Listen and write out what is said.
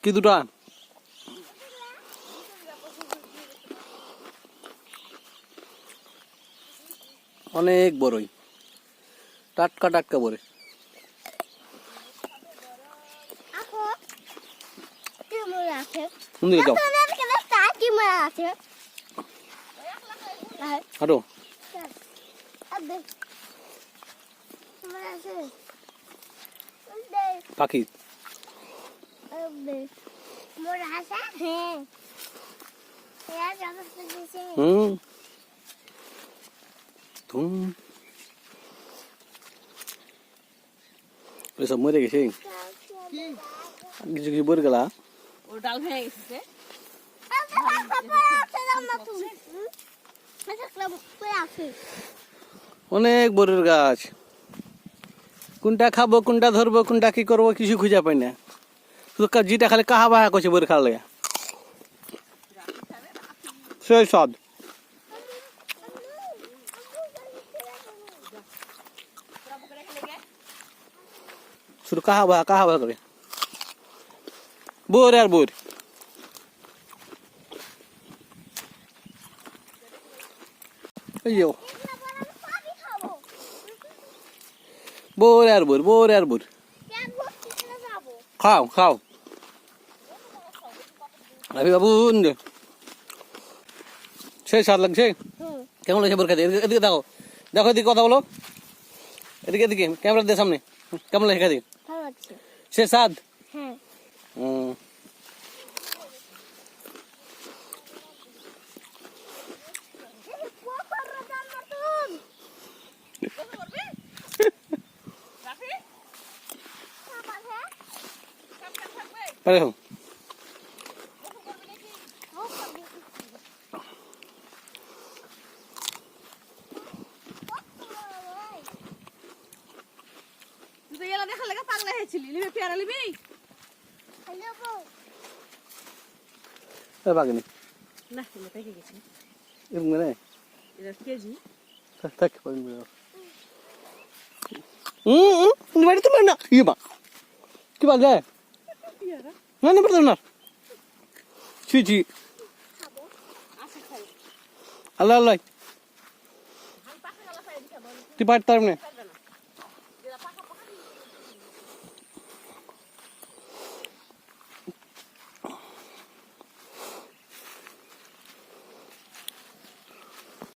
কি দুটা? অনেক বড়ই, টাটকা টাটকা বড়ই। সুন্দর যাও হাঁটো। পাখি সব মরে গেছে, কিছু কিছু মরে গেলা। ডাল ভেঙে গেছে। অনেক বড়ের গাছ, কোনটা খাবো কোনটা ধরবো কোনটা কি করবো কিছু খুঁজে পাই না। শুধু যেটা খালি কাহা বাহা করছে বড় খাওয়া লাগে, সেই স্বাদ। শুধু কাহা বাহা করে বোর আর বোর। বোর আর বোর, বোর আর বোর। খাও খাও রাবি বাবু, সেই স্বাদ লাগছে। কেমন লাগছে বোর খাইতে? এদিকে দেখো, দেখো এদিকে কথা বলো, এদিকে এদিকে ক্যামেরা দিয়ে সামনে। কেমন লাগছে খাইতে? সে স্বাদ। পারে হোক দেখা লাগা পাগলা হয়েছিলি, লিবি পেয়ারা লিবি বাগনি না, এটা পেকে গেছে। এরকম মানে এটা কেজি থাক পাগনি বাড়ি তো না কি বা কি বাজ যায় না না পড়তো না ছি ছি আল্লাহ আল্লাহ তুই পারতাম না।